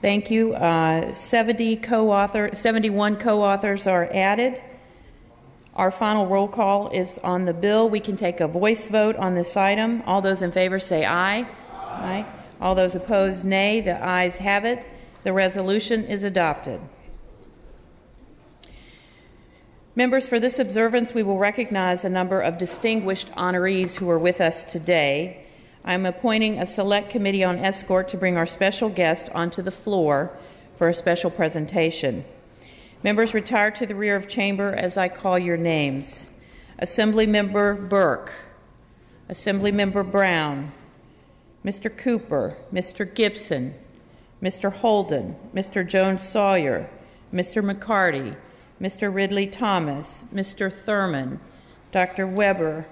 Thank you. 71 co-authors are added. Our final roll call is on the bill. We can take a voice vote on this item. All those in favor say aye. Aye. All those opposed, nay. The ayes have it. The resolution is adopted. Members, for this observance, we will recognize a number of distinguished honorees who are with us today. I'm appointing a select committee on escort to bring our special guest onto the floor for a special presentation. Members, retire to the rear of chamber as I call your names. Assemblymember Burke, Assemblymember Brown, Mr. Cooper, Mr. Gibson, Mr. Holden, Mr. Jones-Sawyer, Mr. McCarty, Mr. Ridley Thomas, Mr. Thurman, Dr. Weber.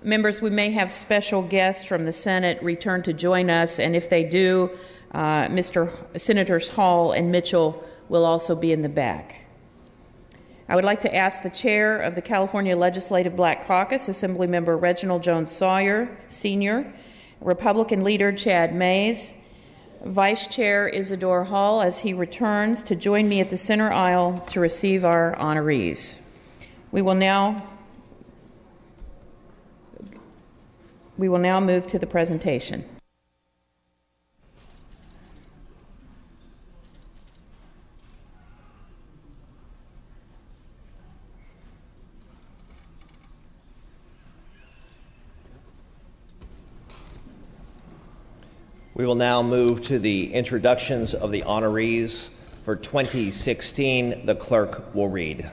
Members, we may have special guests from the Senate return to join us, and if they do, Senators Hall and Mitchell will also be in the back. I would like to ask the chair of the California Legislative Black Caucus, Assemblymember Reginald Jones-Sawyer, Sr., Republican leader Chad Mays, Vice Chair Isidore Hall as he returns to join me at the center aisle to receive our honorees. We will now move to the presentation. We will now move to the introductions of the honorees for 2016. The clerk will read.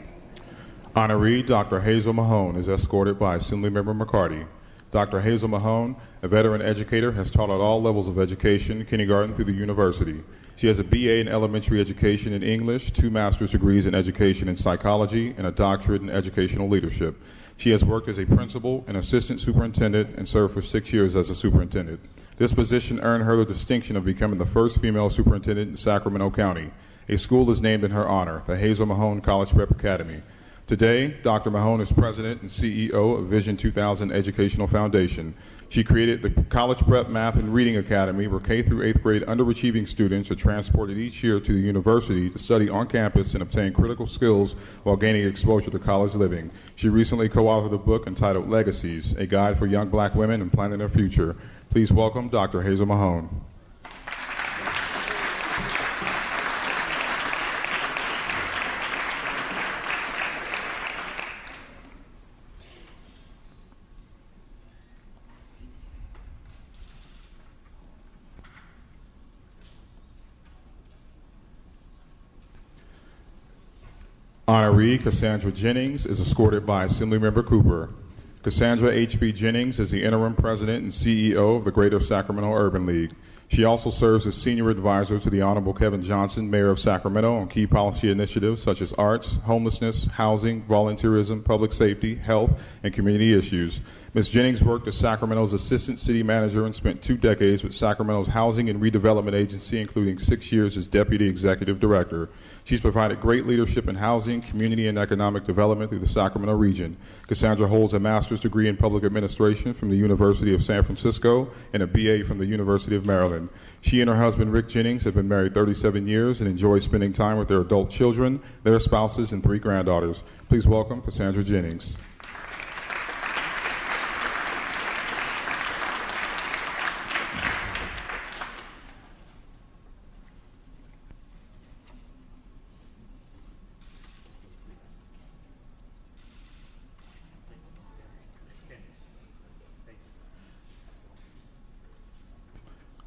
Honoree Dr. Hazel Mahone is escorted by Assemblymember McCarty. Dr. Hazel Mahone, a veteran educator, has taught at all levels of education, kindergarten through the university. She has a BA in elementary education in English, 2 master's degrees in education and psychology, and a doctorate in educational leadership. She has worked as a principal and assistant superintendent and served for 6 years as a superintendent. This position earned her the distinction of becoming the first female superintendent in Sacramento County. A school is named in her honor, the Hazel Mahone College Prep Academy. Today, Dr. Mahone is president and CEO of Vision 2000 Educational Foundation. She created the College Prep Math and Reading Academy, where K through 8th grade underachieving students are transported each year to the university to study on campus and obtain critical skills while gaining exposure to college living. She recently co-authored a book entitled Legacies, a guide for young black women in planning their future. Please welcome Dr. Hazel Mahone. Honoree Cassandra Jennings is escorted by Assemblymember Cooper. Cassandra H.B. Jennings is the interim president and CEO of the Greater Sacramento Urban League. She also serves as senior advisor to the Honorable Kevin Johnson, Mayor of Sacramento, on key policy initiatives such as arts, homelessness, housing, volunteerism, public safety, health, and community issues. Ms. Jennings worked as Sacramento's assistant city manager and spent 2 decades with Sacramento's Housing and Redevelopment Agency, including 6 years as deputy executive director. She's provided great leadership in housing, community, and economic development through the Sacramento region. Cassandra holds a master's degree in public administration from the University of San Francisco and a BA from the University of Maryland. She and her husband, Rick Jennings, have been married 37 years and enjoy spending time with their adult children, their spouses, and 3 granddaughters. Please welcome Cassandra Jennings.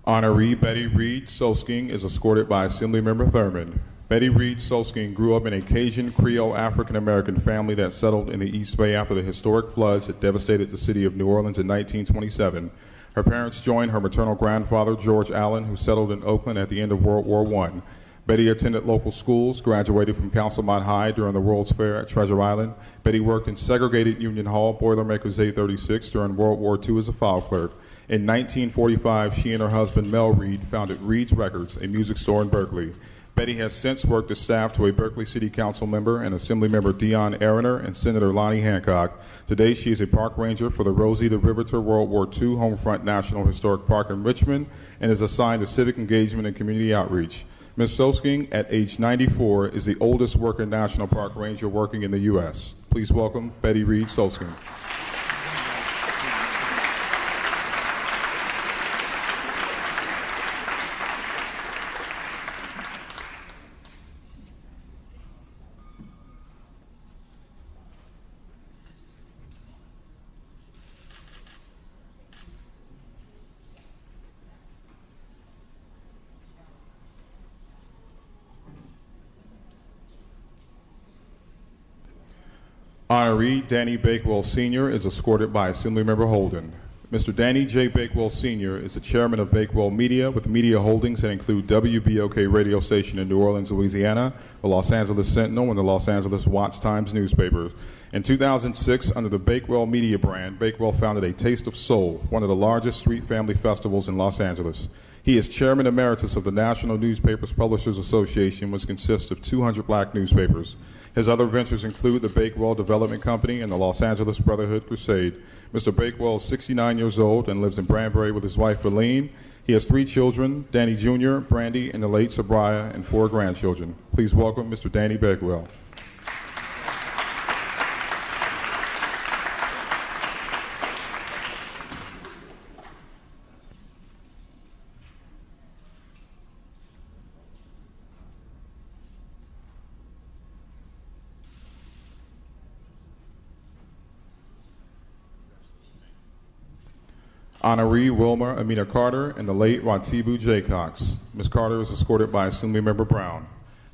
Honoree Betty Reed Solsking is escorted by Assemblymember Thurman. Betty Reed Solsking grew up in a Cajun Creole African-American family that settled in the East Bay after the historic floods that devastated the city of New Orleans in 1927. Her parents joined her maternal grandfather, George Allen, who settled in Oakland at the end of World War I. Betty attended local schools, graduated from Councilmont High during the World's Fair at Treasure Island. Betty worked in segregated Union Hall, Boilermakers A36, during World War II as a file clerk. In 1945, she and her husband, Mel Reed, founded Reed's Records, a music store in Berkeley. Betty has since worked as staff to a Berkeley City Council member and Assemblymember Dion Ariner and Senator Lonnie Hancock. Today, she is a park ranger for the Rosie the Riveter World War II Homefront National Historic Park in Richmond and is assigned to civic engagement and community outreach. Ms. Sosking, at age 94, is the oldest working National Park Ranger working in the U.S. Please welcome Betty Reed Sosking. Honoree Danny Bakewell Sr. is escorted by Assemblymember Holden. Mr. Danny J. Bakewell Sr. is the chairman of Bakewell Media, with media holdings that include WBOK radio station in New Orleans, Louisiana, the Los Angeles Sentinel, and the Los Angeles Watch Times newspapers. In 2006, under the Bakewell Media brand, Bakewell founded a Taste of Soul, one of the largest street family festivals in Los Angeles. He is chairman emeritus of the National Newspapers Publishers Association, which consists of 200 black newspapers. His other ventures include the Bakewell Development Company and the Los Angeles Brotherhood Crusade. Mr. Bakewell is 69 years old and lives in Branbury with his wife, Verlene. He has 3 children, Danny Jr., Brandy, and the late Sabriah, and 4 grandchildren. Please welcome Mr. Danny Bakewell. Honoree Wilmer Amina Carter and the late Ratibu J. Cox. Ms. Carter is escorted by Assemblymember Brown.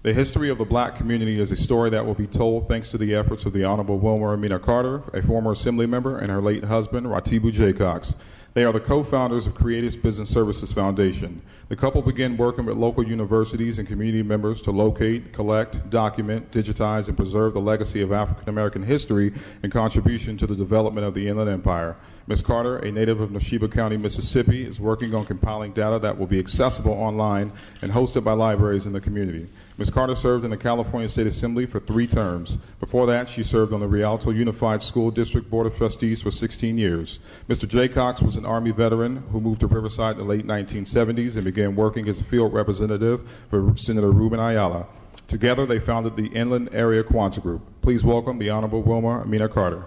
The history of the black community is a story that will be told thanks to the efforts of the Honorable Wilmer Amina Carter, a former Assembly member, and her late husband, Ratibu J. Cox. They are the co-founders of Creative Business Services Foundation. The couple began working with local universities and community members to locate, collect, document, digitize, and preserve the legacy of African American history and contribution to the development of the Inland Empire. Ms. Carter, a native of Neshoba County, Mississippi, is working on compiling data that will be accessible online and hosted by libraries in the community. Ms. Carter served in the California State Assembly for 3 terms. Before that, she served on the Rialto Unified School District Board of Trustees for 16 years. Mr. J. Cox was an Army veteran who moved to Riverside in the late 1970s and began working as a field representative for Senator Ruben Ayala. Together, they founded the Inland Area Quanta Group. Please welcome the Honorable Wilmer Amina Carter.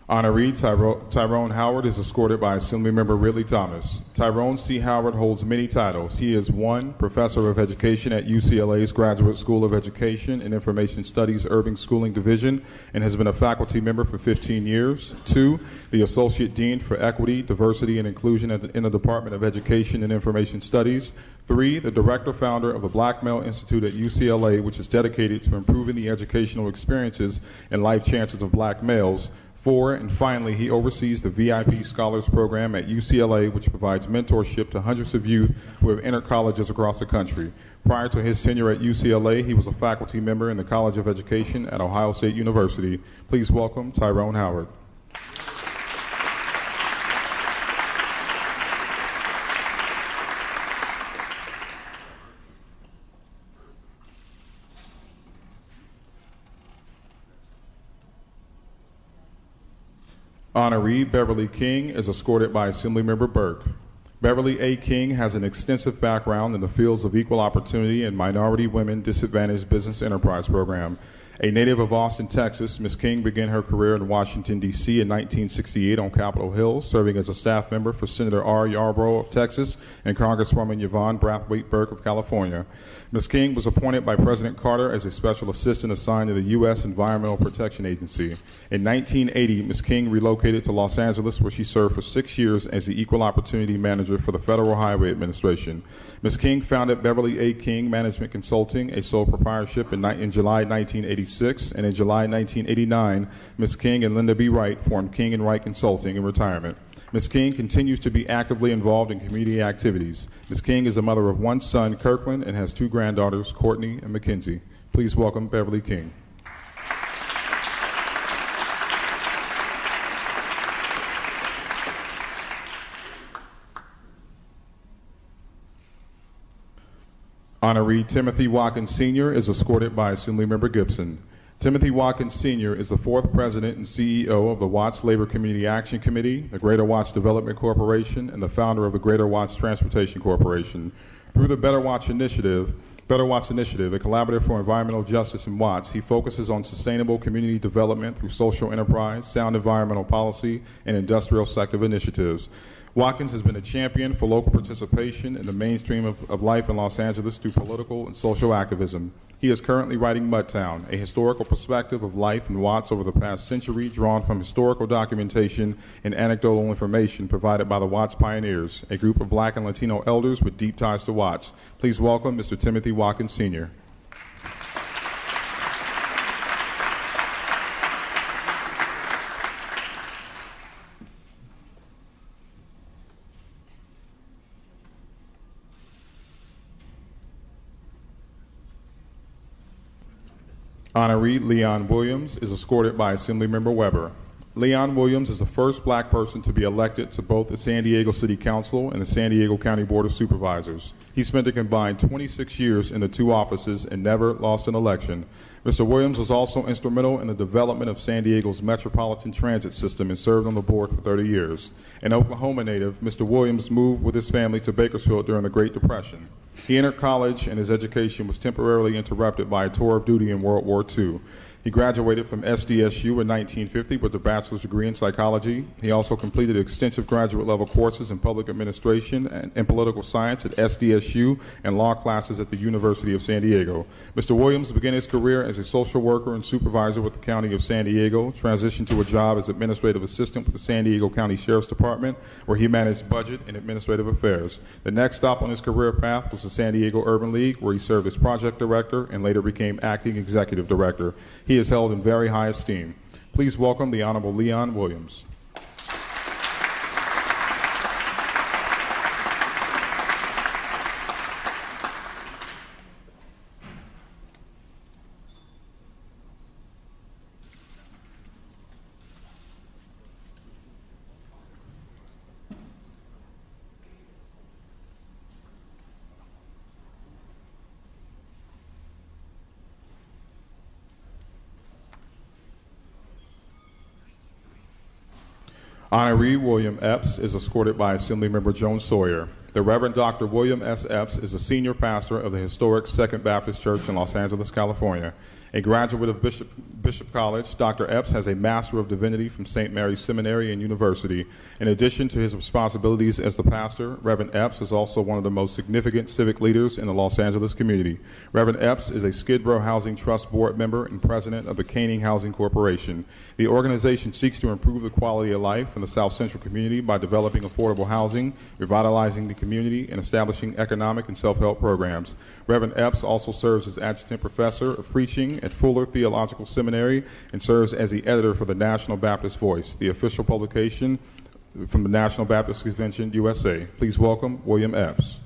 Honoree Tyrone Howard is escorted by Assemblymember Ridley Thomas. Tyrone C. Howard holds many titles. He is 1, Professor of Education at UCLA's Graduate School of Education and Information Studies Urban Schooling Division and has been a faculty member for 15 years. 2, the Associate Dean for Equity, Diversity, and Inclusion in the Department of Education and Information Studies. 3, the Director-Founder of the Black Male Institute at UCLA, which is dedicated to improving the educational experiences and life chances of black males. 4, and finally, he oversees the VIP Scholars Program at UCLA, which provides mentorship to hundreds of youth who have entered colleges across the country. Prior to his tenure at UCLA, he was a faculty member in the College of Education at Ohio State University. Please welcome Tyrone Howard. Honoree Beverly King is escorted by Assemblymember Burke. Beverly A. King has an extensive background in the fields of equal opportunity and minority women disadvantaged business enterprise program. A native of Austin, Texas, Ms. King began her career in Washington, D.C. in 1968 on Capitol Hill, serving as a staff member for Senator R. Yarborough of Texas and Congresswoman Yvonne Brathwaite Burke of California. Ms. King was appointed by President Carter as a special assistant assigned to the U.S. Environmental Protection Agency. In 1980, Ms. King relocated to Los Angeles, where she served for 6 years as the Equal Opportunity Manager for the Federal Highway Administration. Ms. King founded Beverly A. King Management Consulting, a sole proprietorship in July 1986, and in July 1989, Ms. King and Linda B. Wright formed King and Wright Consulting in retirement. Ms. King continues to be actively involved in community activities. Ms. King is the mother of one son, Kirkland, and has two granddaughters, Courtney and Mackenzie. Please welcome Beverly King. Honoree Timothy Watkins Sr. is escorted by Assemblymember Gibson. Timothy Watkins Sr. is the fourth president and CEO of the Watts Labor Community Action Committee, the Greater Watts Development Corporation, and the founder of the Greater Watts Transportation Corporation. Through the Better Watts Initiative, a collaborative for environmental justice in Watts, he focuses on sustainable community development through social enterprise, sound environmental policy, and industrial sector initiatives. Watkins has been a champion for local participation in the mainstream of life in Los Angeles through political and social activism. He is currently writing Mudtown, a historical perspective of life in Watts over the past century, drawn from historical documentation and anecdotal information provided by the Watts Pioneers, a group of Black and Latino elders with deep ties to Watts. Please welcome Mr. Timothy Watkins Sr. Honoree Leon Williams is escorted by Assemblymember Weber. Leon Williams is the first black person to be elected to both the San Diego City Council and the San Diego County Board of Supervisors. He spent a combined 26 years in the two offices and never lost an election. Mr. Williams was also instrumental in the development of San Diego's metropolitan transit system and served on the board for 30 years. An Oklahoma native, Mr. Williams moved with his family to Bakersfield during the Great Depression. He entered college and his education was temporarily interrupted by a tour of duty in World War II. He graduated from SDSU in 1950 with a bachelor's degree in psychology. He also completed extensive graduate-level courses in public administration and political science at SDSU and law classes at the University of San Diego. Mr. Williams began his career as a social worker and supervisor with the County of San Diego, transitioned to a job as administrative assistant with the San Diego County Sheriff's Department, where he managed budget and administrative affairs. The next stop on his career path was the San Diego Urban League, where he served as project director and later became acting executive director. He is held in very high esteem. Please welcome the Honorable Leon Williams. Honoree William Epps is escorted by Assemblymember Joan Sawyer. The Reverend Dr. William S. Epps is a senior pastor of the historic Second Baptist Church in Los Angeles, California. A graduate of Bishop College, Dr. Epps has a Master of Divinity from St. Mary's Seminary and University. In addition to his responsibilities as the pastor, Reverend Epps is also one of the most significant civic leaders in the Los Angeles community. Reverend Epps is a Skid Row Housing Trust Board member and president of the Caning Housing Corporation. The organization seeks to improve the quality of life in the South Central community by developing affordable housing, revitalizing the community, and establishing economic and self-help programs. Reverend Epps also serves as adjunct professor of preaching at Fuller Theological Seminary and serves as the editor for the National Baptist Voice, the official publication from the National Baptist Convention, USA. Please welcome William Epps.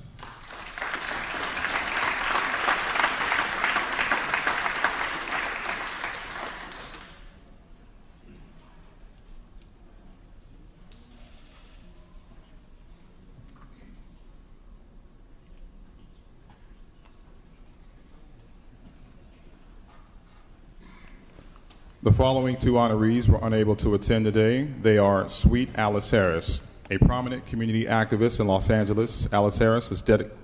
The following two honorees were unable to attend today. They are Sweet Alice Harris, a prominent community activist in Los Angeles. Alice Harris is dedicated.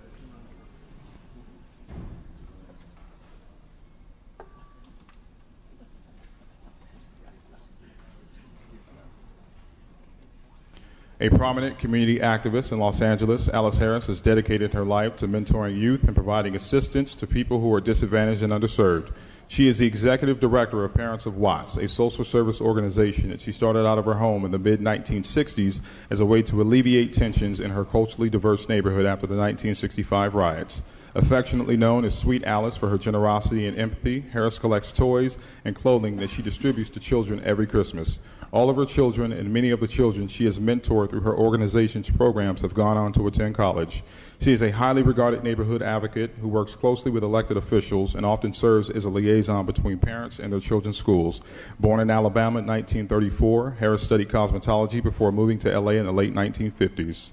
A prominent community activist in Los Angeles, Alice Harris has dedicated her life to mentoring youth and providing assistance to people who are disadvantaged and underserved. She is the executive director of Parents of Watts, a social service organization that she started out of her home in the mid-1960s as a way to alleviate tensions in her culturally diverse neighborhood after the 1965 riots. Affectionately known as Sweet Alice for her generosity and empathy, Harris collects toys and clothing that she distributes to children every Christmas. All of her children and many of the children she has mentored through her organization's programs have gone on to attend college. She is a highly regarded neighborhood advocate who works closely with elected officials and often serves as a liaison between parents and their children's schools. Born in Alabama in 1934, Harris studied cosmetology before moving to LA in the late 1950s.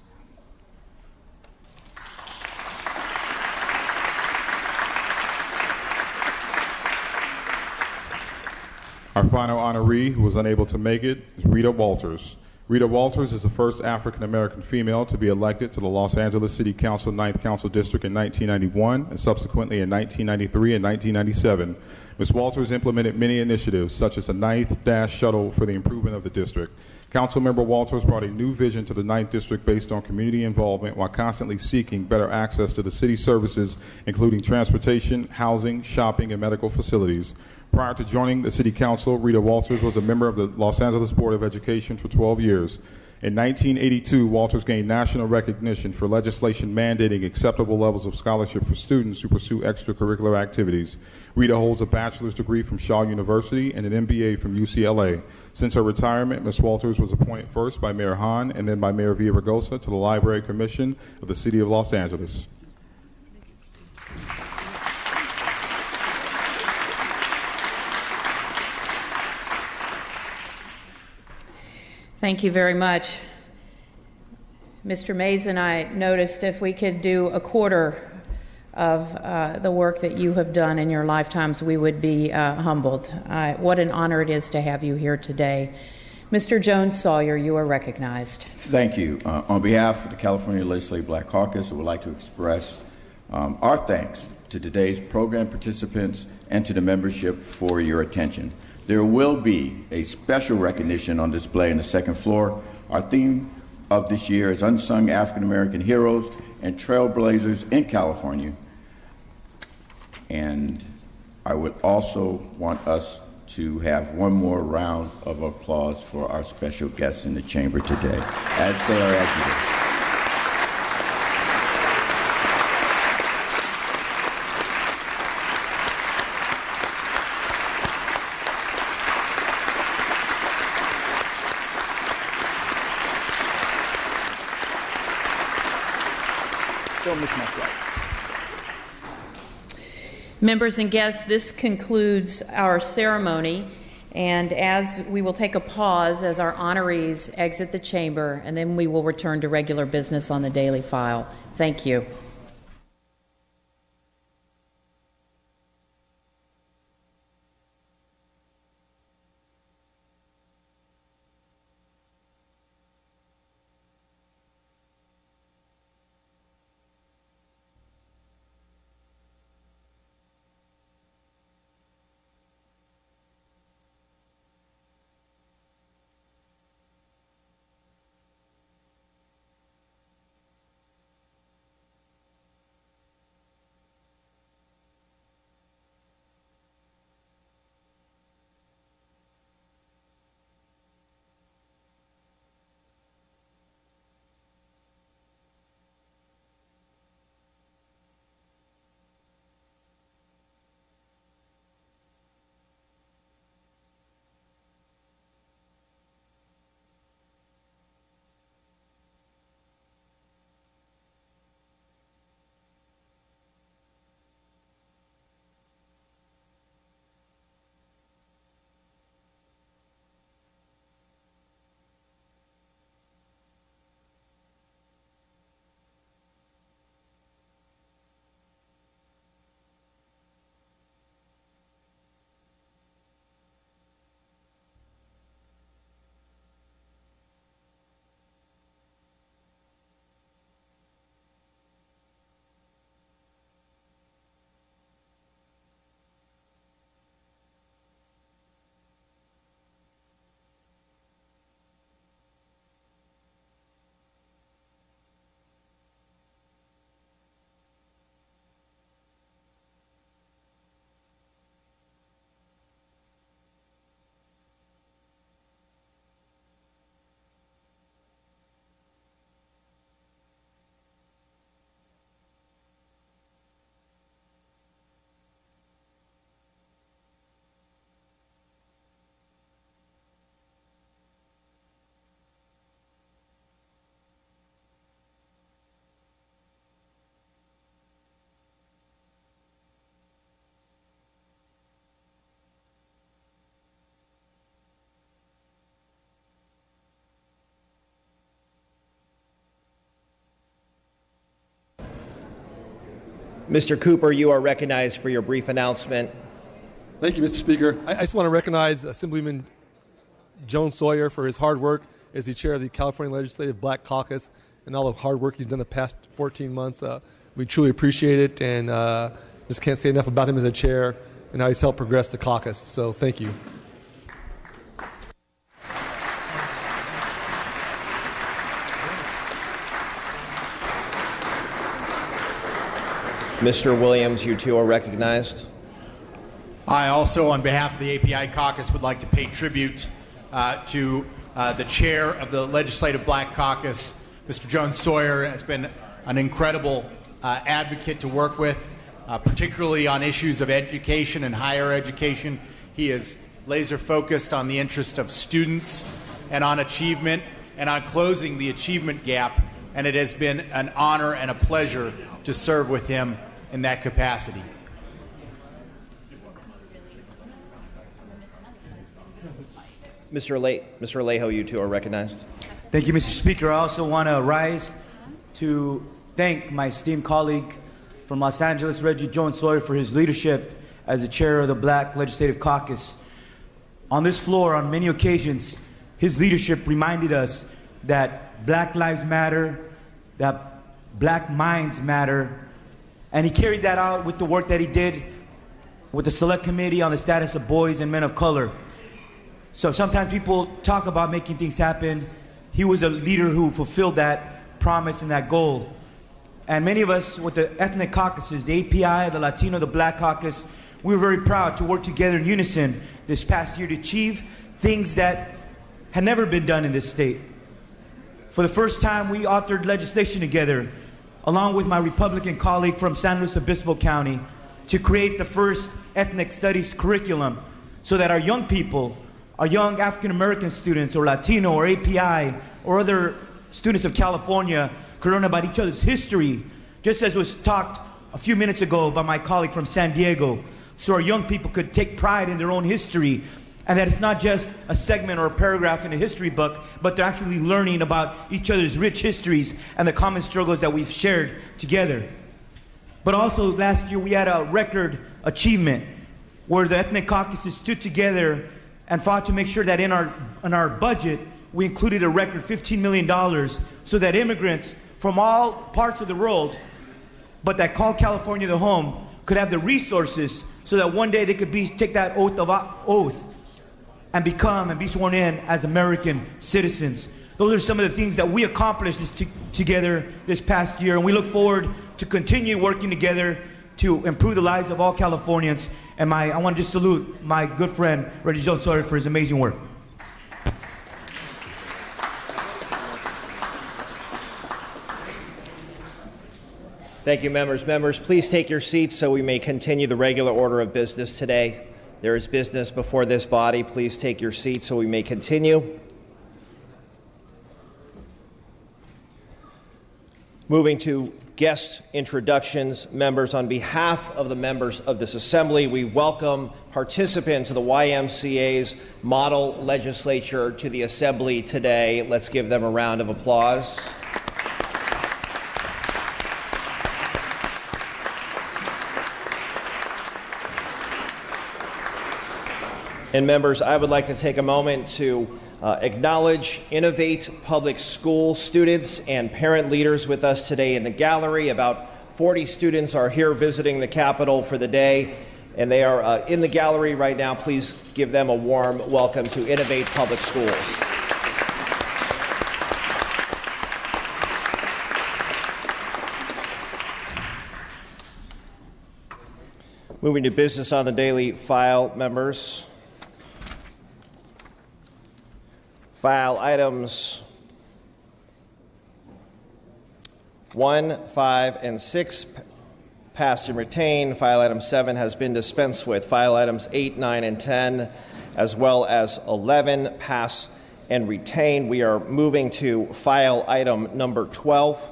Our final honoree who was unable to make it is Rita Walters. Rita Walters is the first African-American female to be elected to the Los Angeles City Council 9th Council District in 1991 and subsequently in 1993 and 1997. Ms. Walters implemented many initiatives such as the 9th Dash Shuttle for the improvement of the district. Councilmember Walters brought a new vision to the 9th District based on community involvement while constantly seeking better access to the city services, including transportation, housing, shopping, and medical facilities. Prior to joining the City Council, Rita Walters was a member of the Los Angeles Board of Education for 12 years. In 1982, Walters gained national recognition for legislation mandating acceptable levels of scholarship for students who pursue extracurricular activities. Rita holds a bachelor's degree from Shaw University and an MBA from UCLA. Since her retirement, Ms. Walters was appointed first by Mayor Hahn and then by Mayor Villaraigosa to the Library Commission of the City of Los Angeles. Thank you very much. Mr. Mays and I noticed if we could do a quarter of the work that you have done in your lifetimes, we would be humbled. What an honor it is to have you here today. Mr. Jones Sawyer, you are recognized. Thank you. On behalf of the California Legislative Black Caucus, I would like to express our thanks to today's program participants and to the membership for your attention. There will be a special recognition on display in the second floor. Our theme of this year is Unsung African American Heroes and Trailblazers in California. And I would also want us to have one more round of applause for our special guests in the chamber today, as they are exiting. Members and guests, this concludes our ceremony, and as we will take a pause as our honorees exit the chamber, and then we will return to regular business on the daily file. Thank you. Mr. Cooper, you are recognized for your brief announcement. Thank you, Mr. Speaker. I just want to recognize Assemblyman Joan Sawyer for his hard work as the chair of the California Legislative Black Caucus and all the hard work he's done the past 14 months. We truly appreciate it, and just can't say enough about him as a chair and how he's helped progress the caucus. So thank you. Mr. Williams, you too are recognized. I also, on behalf of the API caucus, would like to pay tribute to the chair of the Legislative Black Caucus, Mr. Joan Sawyer. Has been an incredible advocate to work with, particularly on issues of education and higher education. He is laser focused on the interest of students and on achievement and on closing the achievement gap, and it has been an honor and a pleasure to serve with him in that capacity. Mr. Alejo, you two are recognized. Thank you, Mr. Speaker. I also want to rise to thank my esteemed colleague from Los Angeles, Reggie Joan Sawyer, for his leadership as the chair of the Black Legislative Caucus. On this floor, on many occasions, his leadership reminded us that Black lives matter, that Black minds matter, and he carried that out with the work that he did with the Select Committee on the Status of Boys and Men of Color. So sometimes people talk about making things happen. He was a leader who fulfilled that promise and that goal. And many of us with the ethnic caucuses, the API, the Latino, the Black Caucus, we were very proud to work together in unison this past year to achieve things that had never been done in this state. For the first time, we authored legislation together, along with my Republican colleague from San Luis Obispo County, to create the first ethnic studies curriculum so that our young people, our young African American students or Latino or API or other students of California could learn about each other's history, just as was talked a few minutes ago by my colleague from San Diego, so our young people could take pride in their own history, and that it's not just a segment or a paragraph in a history book, but they're actually learning about each other's rich histories and the common struggles that we've shared together. But also last year we had a record achievement where the ethnic caucuses stood together and fought to make sure that in our budget we included a record $15 million so that immigrants from all parts of the world, but that call California their home, could have the resources so that one day they could take that oath and be sworn in as American citizens. Those are some of the things that we accomplished together this past year, and we look forward to continue working together to improve the lives of all Californians. And I want to just salute my good friend, Reggie Joan Sawyer, for his amazing work. Thank you, members. Members, please take your seats so we may continue the regular order of business today. There is business before this body. Please take your seats so we may continue. Moving to guest introductions, members, on behalf of the members of this assembly, we welcome participants of the YMCA's model legislature to the assembly today. Let's give them a round of applause. And members, I would like to take a moment to acknowledge Innovate Public School students and parent leaders with us today in the gallery. About 40 students are here visiting the Capitol for the day, and they are in the gallery right now. Please give them a warm welcome to Innovate Public Schools. Moving to business on the daily file, members. File items 1, 5, and 6 passed and retained. File item 7 has been dispensed with. File items 8, 9, and 10, as well as 11, pass and retain. We are moving to file item number 12.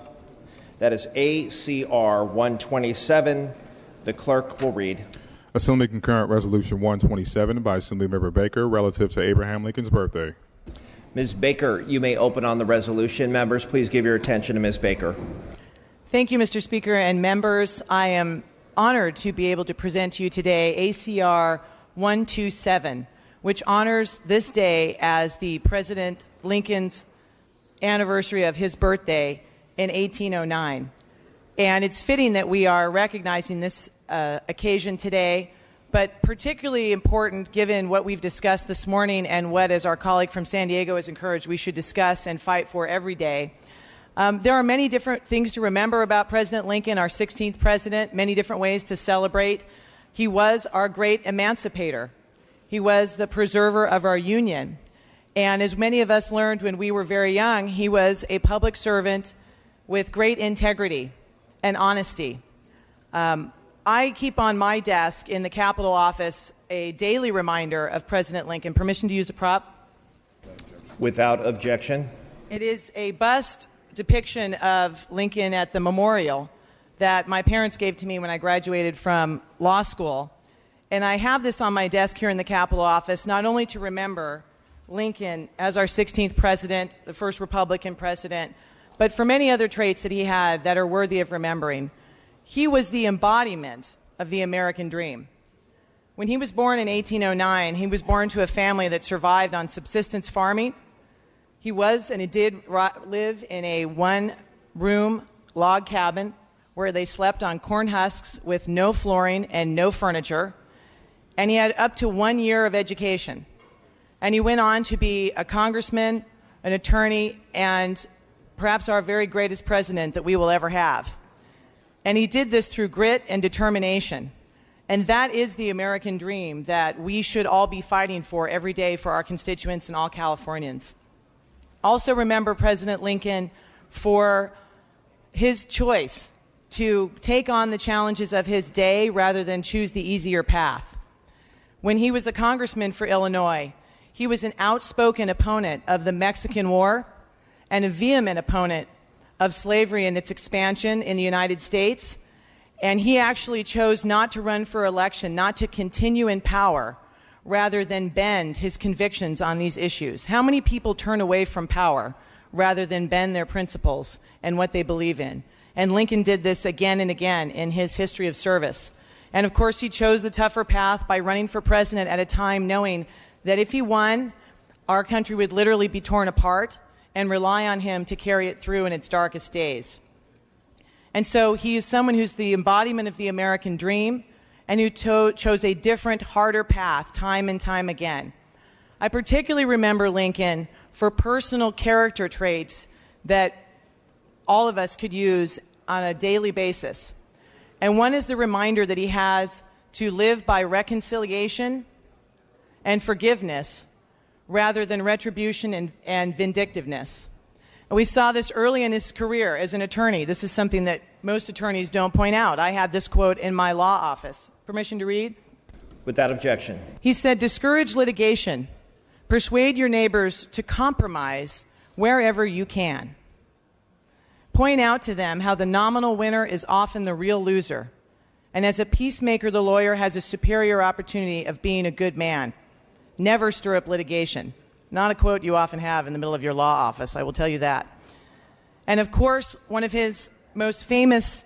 That is ACR 127. The clerk will read. Assembly Concurrent Resolution 127 by Assemblymember Baker relative to Abraham Lincoln's birthday. Ms. Baker, you may open on the resolution. Members, please give your attention to Ms. Baker. Thank you, Mr. Speaker and members. I am honored to be able to present to you today ACR 127, which honors this day as the President Lincoln's anniversary of his birthday in 1809. And it's fitting that we are recognizing this occasion today, but particularly important given what we've discussed this morning and what, as our colleague from San Diego has encouraged, we should discuss and fight for every day. There are many different things to remember about President Lincoln, our 16th president, many different ways to celebrate. He was our great emancipator. He was the preserver of our union. And as many of us learned when we were very young, he was a public servant with great integrity and honesty. I keep on my desk in the Capitol office a daily reminder of President Lincoln. Permission to use a prop? Without objection. It is a bust depiction of Lincoln at the memorial that my parents gave to me when I graduated from law school. And I have this on my desk here in the Capitol office, not only to remember Lincoln as our 16th president, the first Republican president, but for many other traits that he had that are worthy of remembering. He was the embodiment of the American dream. When he was born in 1809, he was born to a family that survived on subsistence farming. He was, and he did, live in a one-room log cabin where they slept on corn husks with no flooring and no furniture. And he had up to 1 year of education. And he went on to be a congressman, an attorney, and perhaps our very greatest president that we will ever have. And he did this through grit and determination. And that is the American dream that we should all be fighting for every day for our constituents and all Californians. Also remember President Lincoln for his choice to take on the challenges of his day rather than choose the easier path. When he was a congressman for Illinois, he was an outspoken opponent of the Mexican War and a vehement opponent of slavery and its expansion in the United States. And he actually chose not to run for election, not to continue in power, rather than bend his convictions on these issues. How many people turn away from power rather than bend their principles and what they believe in? And Lincoln did this again and again in his history of service. And of course, he chose the tougher path by running for president at a time knowing that if he won, our country would literally be torn apart, and rely on him to carry it through in its darkest days. And so he is someone who's the embodiment of the American dream, and who chose a different, harder path time and time again. I particularly remember Lincoln for personal character traits that all of us could use on a daily basis. And one is the reminder that he has to live by reconciliation and forgiveness rather than retribution and vindictiveness. And we saw this early in his career as an attorney. This is something that most attorneys don't point out. I had this quote in my law office. Permission to read? Without objection. He said, "Discourage litigation. Persuade your neighbors to compromise wherever you can. Point out to them how the nominal winner is often the real loser. And as a peacemaker, the lawyer has a superior opportunity of being a good man. Never stir up litigation." Not a quote you often have in the middle of your law office, I will tell you that. And of course, one of his most famous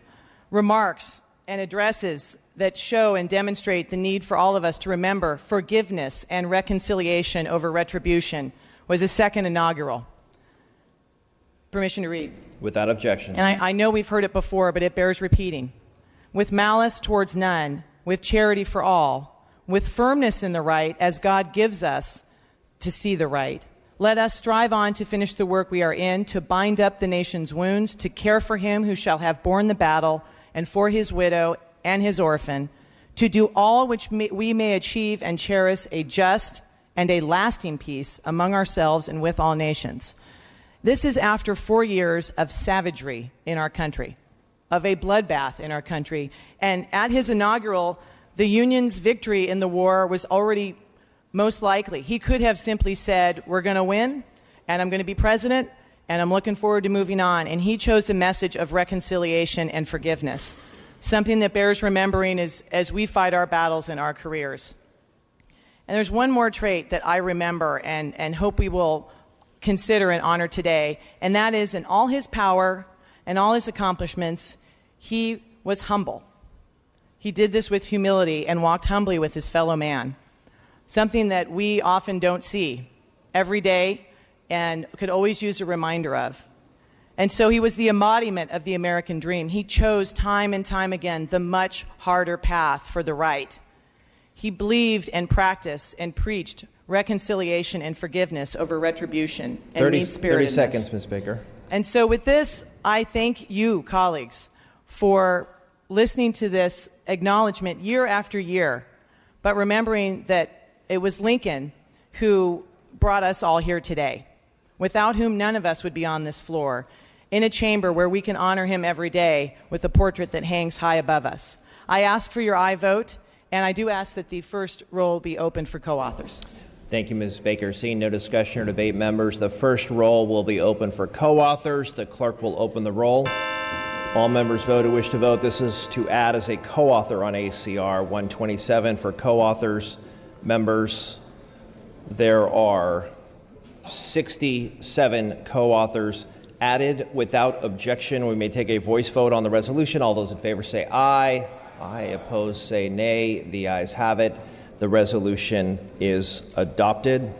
remarks and addresses that show and demonstrate the need for all of us to remember forgiveness and reconciliation over retribution was his second inaugural. Permission to read? Without objection. And I know we've heard it before, but it bears repeating. "With malice towards none, with charity for all, with firmness in the right as God gives us to see the right. Let us strive on to finish the work we are in, to bind up the nation's wounds, to care for him who shall have borne the battle, and for his widow and his orphan, to do all which we may achieve and cherish a just and a lasting peace among ourselves and with all nations." This is after 4 years of savagery in our country, of a bloodbath in our country. And at his inaugural, the Union's victory in the war was already most likely. He could have simply said, "We're going to win, and I'm going to be president, and I'm looking forward to moving on." And he chose a message of reconciliation and forgiveness, something that bears remembering as we fight our battles in our careers. And there's one more trait that I remember and hope we will consider and honor today, and that is in all his power and all his accomplishments, he was humble. He did this with humility and walked humbly with his fellow man, something that we often don't see every day and could always use a reminder of. And so he was the embodiment of the American dream. He chose time and time again the much harder path for the right. He believed and practiced and preached reconciliation and forgiveness over retribution and 30 mean-spiritedness. 30 seconds, Ms. Baker. And so with this, I thank you, colleagues, for listening to this acknowledgement year after year, but remembering that it was Lincoln who brought us all here today, without whom none of us would be on this floor, in a chamber where we can honor him every day with a portrait that hangs high above us. I ask for your aye vote, and I do ask that the first roll be open for co-authors. Thank you, Ms. Baker. Seeing no discussion or debate, members, the first roll will be open for co-authors. The clerk will open the roll. All members vote who wish to vote. This is to add as a co-author on ACR 127 for co-authors. Members, there are 67 co-authors added without objection. We may take a voice vote on the resolution. All those in favor say aye. Aye. Opposed say nay. The ayes have it. The resolution is adopted.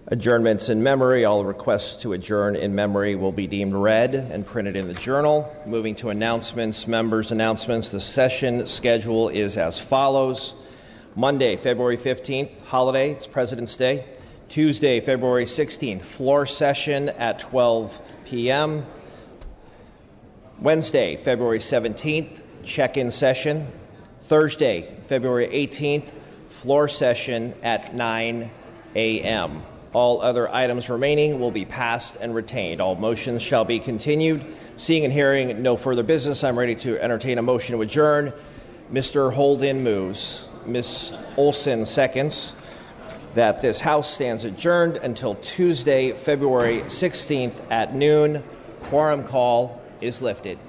Adjournments in memory. All requests to adjourn in memory will be deemed read and printed in the journal. Moving to announcements. Members' announcements. The session schedule is as follows. Monday, February 15th, holiday. It's President's Day. Tuesday, February 16th, floor session at 12 p.m. Wednesday, February 17th, check-in session. Thursday, February 18th, floor session at 9 a.m. All other items remaining will be passed and retained. All motions shall be continued. Seeing and hearing no further business, I'm ready to entertain a motion to adjourn. Mr. Holden moves. Ms. Olson seconds. That this House stands adjourned until Tuesday, February 16th at noon. Quorum call is lifted.